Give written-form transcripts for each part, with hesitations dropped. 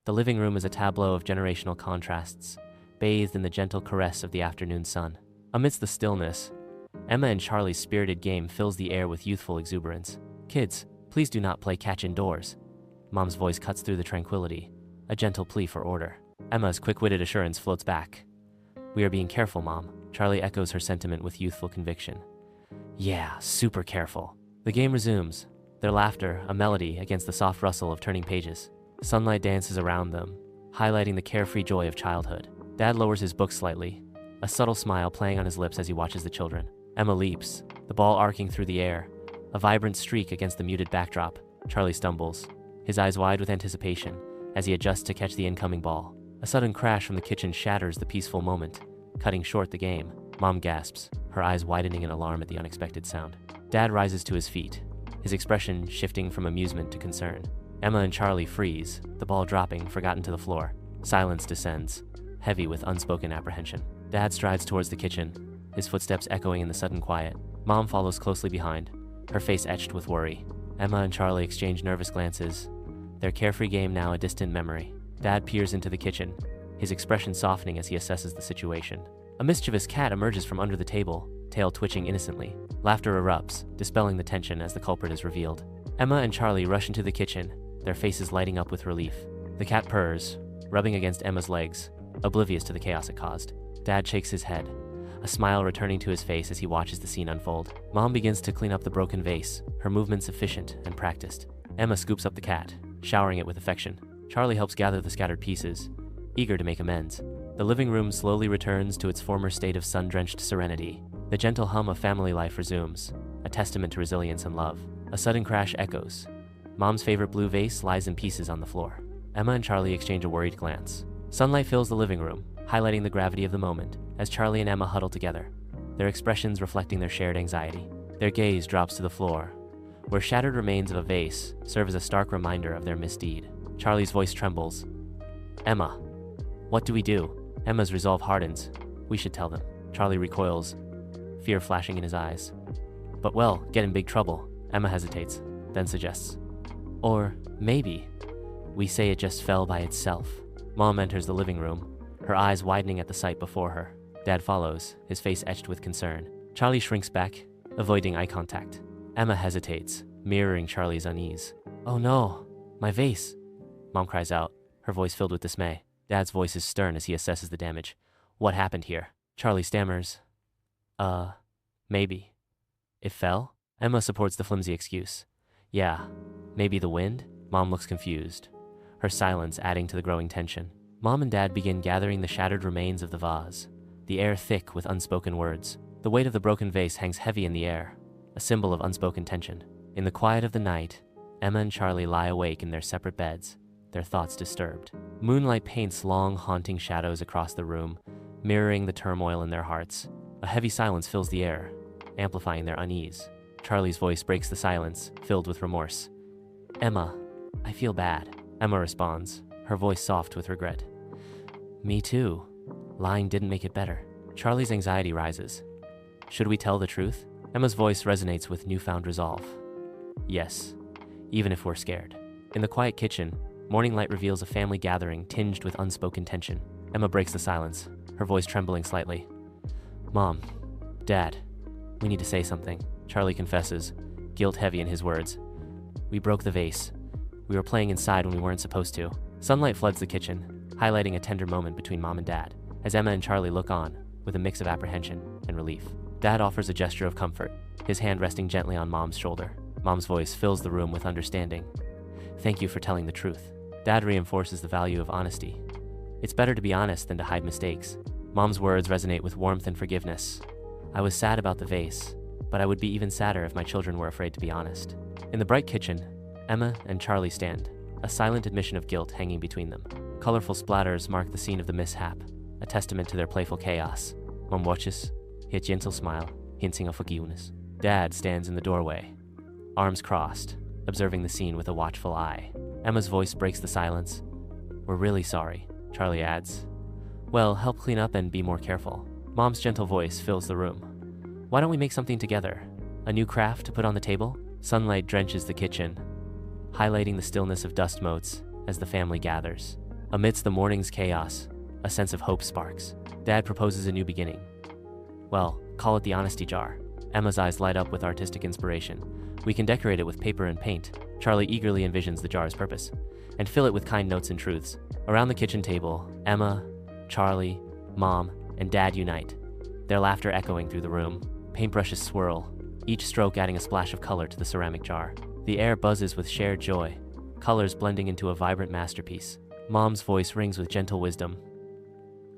The living room is a tableau of generational contrasts, bathed in the gentle caress of the afternoon sun. Amidst the stillness, Emma and Charlie's spirited game fills the air with youthful exuberance. "Kids, please do not play catch indoors." Mom's voice cuts through the tranquility, a gentle plea for order. Emma's quick-witted assurance floats back. "We are being careful, Mom." Charlie echoes her sentiment with youthful conviction. "Yeah, super careful." The game resumes, their laughter a melody against the soft rustle of turning pages. Sunlight dances around them, highlighting the carefree joy of childhood. Dad lowers his book slightly, a subtle smile playing on his lips as he watches the children. Emma leaps, the ball arcing through the air, a vibrant streak against the muted backdrop. Charlie stumbles, his eyes wide with anticipation, as he adjusts to catch the incoming ball. A sudden crash from the kitchen shatters the peaceful moment, cutting short the game. Mom gasps, her eyes widening in alarm at the unexpected sound. Dad rises to his feet, his expression shifting from amusement to concern. Emma and Charlie freeze, the ball dropping, forgotten to the floor. Silence descends, heavy with unspoken apprehension. Dad strides towards the kitchen, his footsteps echoing in the sudden quiet. Mom follows closely behind, her face etched with worry. Emma and Charlie exchange nervous glances, their carefree game now a distant memory. Dad peers into the kitchen, his expression softening as he assesses the situation. A mischievous cat emerges from under the table, tail twitching innocently. Laughter erupts, dispelling the tension as the culprit is revealed. Emma and Charlie rush into the kitchen, their faces lighting up with relief. The cat purrs, rubbing against Emma's legs, oblivious to the chaos it caused. Dad shakes his head, a smile returning to his face as he watches the scene unfold. Mom begins to clean up the broken vase, her movements efficient and practiced. Emma scoops up the cat, showering it with affection. Charlie helps gather the scattered pieces, eager to make amends. The living room slowly returns to its former state of sun-drenched serenity. The gentle hum of family life resumes, a testament to resilience and love. A sudden crash echoes. Mom's favorite blue vase lies in pieces on the floor. Emma and Charlie exchange a worried glance. Sunlight fills the living room, highlighting the gravity of the moment, as Charlie and Emma huddle together, their expressions reflecting their shared anxiety. Their gaze drops to the floor, where shattered remains of a vase serve as a stark reminder of their misdeed. Charlie's voice trembles. "Emma, what do we do?" Emma's resolve hardens. "We should tell them." Charlie recoils, fear flashing in his eyes. "But well, get in big trouble." Emma hesitates, then suggests. "Or maybe we say it just fell by itself." Mom enters the living room, her eyes widening at the sight before her. Dad follows, his face etched with concern. Charlie shrinks back, avoiding eye contact. Emma hesitates, mirroring Charlie's unease. "Oh no, my vase!" Mom cries out, her voice filled with dismay. Dad's voice is stern as he assesses the damage. "What happened here?" Charlie stammers. Maybe. It fell?" Emma supports the flimsy excuse. "Yeah, maybe the wind?" Mom looks confused, her silence adding to the growing tension. Mom and Dad begin gathering the shattered remains of the vase, the air thick with unspoken words. The weight of the broken vase hangs heavy in the air, a symbol of unspoken tension. In the quiet of the night, Emma and Charlie lie awake in their separate beds, their thoughts disturbed. Moonlight paints long, haunting shadows across the room, mirroring the turmoil in their hearts. A heavy silence fills the air, amplifying their unease. Charlie's voice breaks the silence, filled with remorse. "Emma, I feel bad." Emma responds, her voice soft with regret. "Me too. Lying didn't make it better." Charlie's anxiety rises. "Should we tell the truth?" Emma's voice resonates with newfound resolve. "Yes, even if we're scared." In the quiet kitchen, morning light reveals a family gathering tinged with unspoken tension. Emma breaks the silence, her voice trembling slightly. "Mom, Dad, we need to say something." Charlie confesses, guilt heavy in his words. "We broke the vase. We were playing inside when we weren't supposed to." Sunlight floods the kitchen, highlighting a tender moment between Mom and Dad, as Emma and Charlie look on, with a mix of apprehension and relief. Dad offers a gesture of comfort, his hand resting gently on Mom's shoulder. Mom's voice fills the room with understanding. "Thank you for telling the truth." Dad reinforces the value of honesty. "It's better to be honest than to hide mistakes." Mom's words resonate with warmth and forgiveness. "I was sad about the vase, but I would be even sadder if my children were afraid to be honest." In the bright kitchen, Emma and Charlie stand, a silent admission of guilt hanging between them. Colorful splatters mark the scene of the mishap, a testament to their playful chaos. Mom watches, her gentle smile, hinting of forgiveness. Dad stands in the doorway, arms crossed, observing the scene with a watchful eye. Emma's voice breaks the silence. "We're really sorry," Charlie adds. "Well, help clean up and be more careful." Mom's gentle voice fills the room. "Why don't we make something together? A new craft to put on the table?" Sunlight drenches the kitchen, highlighting the stillness of dust motes as the family gathers. Amidst the morning's chaos, a sense of hope sparks. Dad proposes a new beginning. Well, call it the honesty jar. Emma's eyes light up with artistic inspiration. We can decorate it with paper and paint. Charlie eagerly envisions the jar's purpose, and fill it with kind notes and truths. Around the kitchen table, Emma, Charlie, Mom, and Dad unite, their laughter echoing through the room. Paintbrushes swirl, each stroke adding a splash of color to the ceramic jar. The air buzzes with shared joy, colors blending into a vibrant masterpiece. Mom's voice rings with gentle wisdom.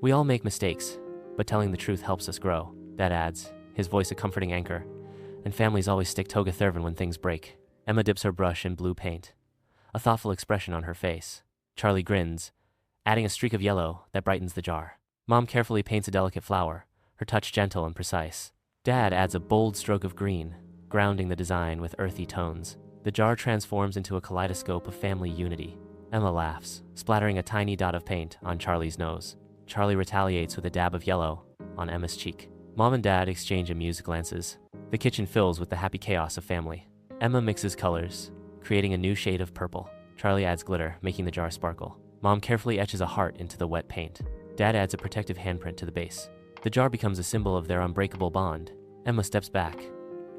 We all make mistakes, but telling the truth helps us grow, Dad adds, his voice a comforting anchor. And families always stick together when things break. Emma dips her brush in blue paint, a thoughtful expression on her face. Charlie grins, adding a streak of yellow that brightens the jar. Mom carefully paints a delicate flower, her touch gentle and precise. Dad adds a bold stroke of green, grounding the design with earthy tones. The jar transforms into a kaleidoscope of family unity. Emma laughs, splattering a tiny dot of paint on Charlie's nose. Charlie retaliates with a dab of yellow on Emma's cheek. Mom and Dad exchange amused glances. The kitchen fills with the happy chaos of family. Emma mixes colors, creating a new shade of purple. Charlie adds glitter, making the jar sparkle. Mom carefully etches a heart into the wet paint. Dad adds a protective handprint to the base. The jar becomes a symbol of their unbreakable bond. Emma steps back,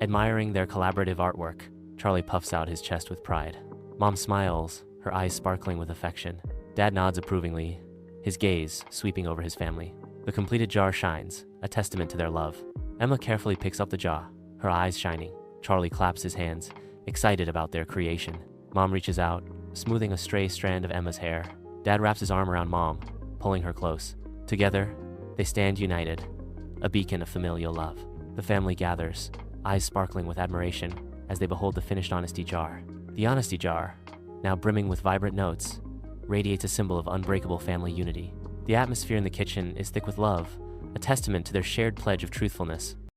admiring their collaborative artwork. Charlie puffs out his chest with pride. Mom smiles, her eyes sparkling with affection. Dad nods approvingly, his gaze sweeping over his family. The completed jar shines, a testament to their love. Emma carefully picks up the jar, her eyes shining. Charlie claps his hands, excited about their creation. Mom reaches out, smoothing a stray strand of Emma's hair. Dad wraps his arm around Mom, pulling her close. Together, they stand united, a beacon of familial love. The family gathers, eyes sparkling with admiration as they behold the finished honesty jar. The honesty jar, now brimming with vibrant notes, radiates a symbol of unbreakable family unity. The atmosphere in the kitchen is thick with love, a testament to their shared pledge of truthfulness.